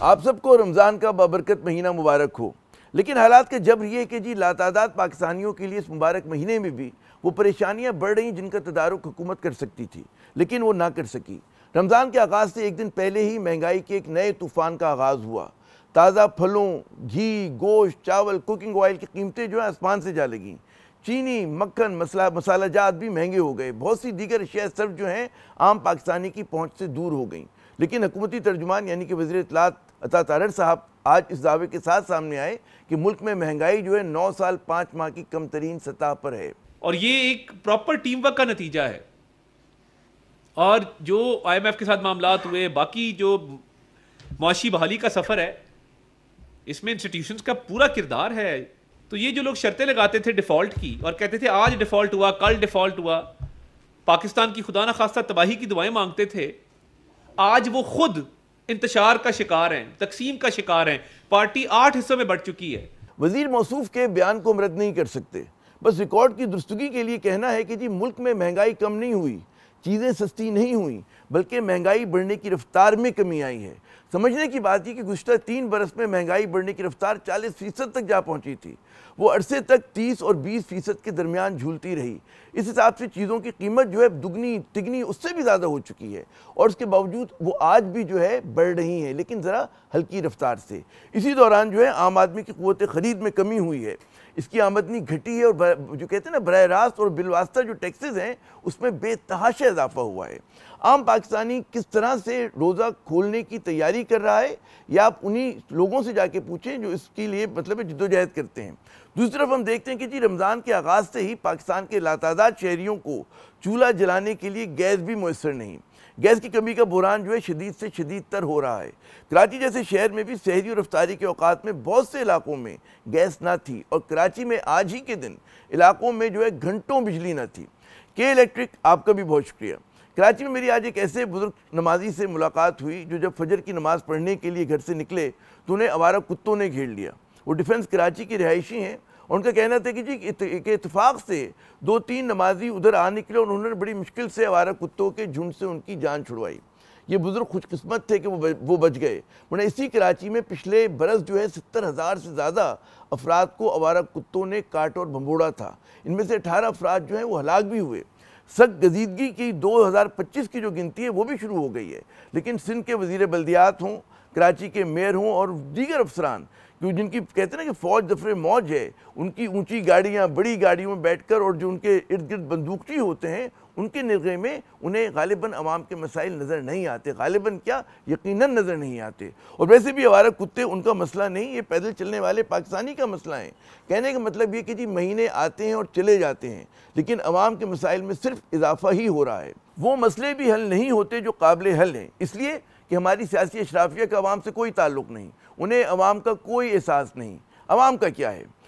आप सबको रमज़ान का बाबरकत महीना मुबारक हो। लेकिन हालात का जब ये कि जी लातादाद पाकिस्तानियों के लिए इस मुबारक महीने में भी वो परेशानियां बढ़ रही जिनका तदारुक हुकूमत कर सकती थी, लेकिन वो ना कर सकी। रमज़ान के आगाज़ से एक दिन पहले ही महंगाई के एक नए तूफ़ान का आगाज़ हुआ। ताज़ा फलों, घी, गोश्त, चावल, कुकिंग ऑयल की कीमतें जो है आसमान से जा लगीं। चीनी, मक्खन, मसालाजात भी महंगे हो गए। बहुत सी दीगर अशिया सिर्फ जो हैं आम पाकिस्तानी की पहुँच से दूर हो गई। लेकिन हुकूमती तर्जुमान यानी कि वज़ीर इत्तलात अता तारड़ साहब आज इस दावे के साथ सामने आए कि मुल्क में महंगाई जो है 9 साल 5 माह की कम तरीन सतह पर है। और ये एक प्रॉपर टीम वर्क का नतीजा है। और जो IMF के साथ मामलात हुए, बाकी जो मुआशी बहाली का सफ़र है, इसमें इंस्टीट्यूशंस का पूरा किरदार है। तो ये जो लोग शर्तें लगाते थे डिफ़ॉल्ट की और कहते थे आज डिफ़ॉल्ट हुआ, कल डिफ़ॉल्ट हुआ, पाकिस्तान की खुदा न खास्ता तबाही की दुआएं मांगते थे, आज वो खुद इंतशार का शिकार हैं, तकसीम का शिकार हैं। पार्टी 8 हिस्सों में बढ़ चुकी है। वजीर मौसूफ के बयान को हम रद्द नहीं कर सकते। बस रिकॉर्ड की दुरुस्तगी के लिए कहना है कि जी मुल्क में महंगाई कम नहीं हुई, चीज़ें सस्ती नहीं हुई, बल्कि महंगाई बढ़ने की रफ्तार में कमी आई है। समझने की बात है कि गुज़श्ता 3 बरस में महंगाई बढ़ने की रफ्तार 40% तक जा पहुंची थी। वो अरसे तक 30 और 20% के दरमियान झूलती रही। इस हिसाब से चीज़ों की कीमत जो है दुगनी तिगनी उससे भी ज़्यादा हो चुकी है, और उसके बावजूद वो आज भी जो है बढ़ रही है, लेकिन ज़रा हल्की रफ्तार से। इसी दौरान जो है आम आदमी की क़ुव्वत ख़रीद में कमी हुई है, इसकी आमदनी घटी है, और जो कहते हैं ना बराह रास्त और बिलवास्ता जो टैक्सेस हैं उसमें बेतहाशा इजाफा हुआ है। आम पाकिस्तानी किस तरह से रोज़ा खोलने की तैयारी कर रहा है, या आप उन्हीं लोगों से जाके पूछें जो इसके लिए मतलब जद्दोजहद करते हैं। दूसरी तरफ हम देखते हैं कि जी रमज़ान के आगाज़ से ही पाकिस्तान के लातादाद शहरियों को चूल्हा जलाने के लिए गैस भी मैसर नहीं। गैस की कमी का बुरान जो है शदीद से शदीद तर हो रहा है। कराची जैसे शहर में भी सहरी और इफ्तारी के औकात में बहुत से इलाकों में गैस ना थी, और कराची में आज ही के दिन इलाकों में जो है घंटों बिजली ना थी। के इलेक्ट्रिक आपका भी बहुत शुक्रिया। कराची में मेरी आज एक ऐसे बुजुर्ग नमाजी से मुलाकात हुई जो जब फजर की नमाज़ पढ़ने के लिए घर से निकले तो उन्हें आवारा कुत्तों ने घेर लिया। वो डिफेंस कराची की रिहायशी हैं, और उनका कहना था कि जी एक इत्तेफाक से 2-3 नमाजी उधर आ निकले और उन्होंने बड़ी मुश्किल से आवारा कुत्तों के झुंड से उनकी जान छुड़वाई। ये बुजुर्ग खुशकिस्मत थे कि वो बच गए, वरना इसी कराची में पिछले बरस जो है 70,000 से ज़्यादा अफराद को आवारा कुत्तों ने काट और भंबोड़ा था। इनमें से 18 अफराद जो हैं वो हलाक भी हुए। सख्त गजीदगी की 2025 की जो गिनती है वो भी शुरू हो गई है, लेकिन सिंध के वज़ीर बल्दियात हों, कराची के मेयर हों और दीगर अफसरान, क्योंकि जिनकी कहते हैं ना कि फ़ौज दफरे मौज है, उनकी ऊंची गाड़ियां, बड़ी गाड़ियों में बैठकर, और जो उनके इर्द गिर्द बंदूकची होते हैं उनके निगाह में उन्हें गालिबन अवाम के मसाइल नज़र नहीं आते। गालिबन क्या, यकीनन नज़र नहीं आते। और वैसे भी आवारा कुत्ते उनका मसला नहीं, ये पैदल चलने वाले पाकिस्तानी का मसला है। कहने का मतलब ये कि जी महीने आते हैं और चले जाते हैं, लेकिन अवाम के मसाइल में सिर्फ इजाफा ही हो रहा है। वो मसले भी हल नहीं होते जो काबिल हल हैं, इसलिए कि हमारी सियासी अशराफिया का अवाम से कोई ताल्लुक़ नहीं, उन्हें अवाम का कोई एहसास नहीं। अवाम का क्या है?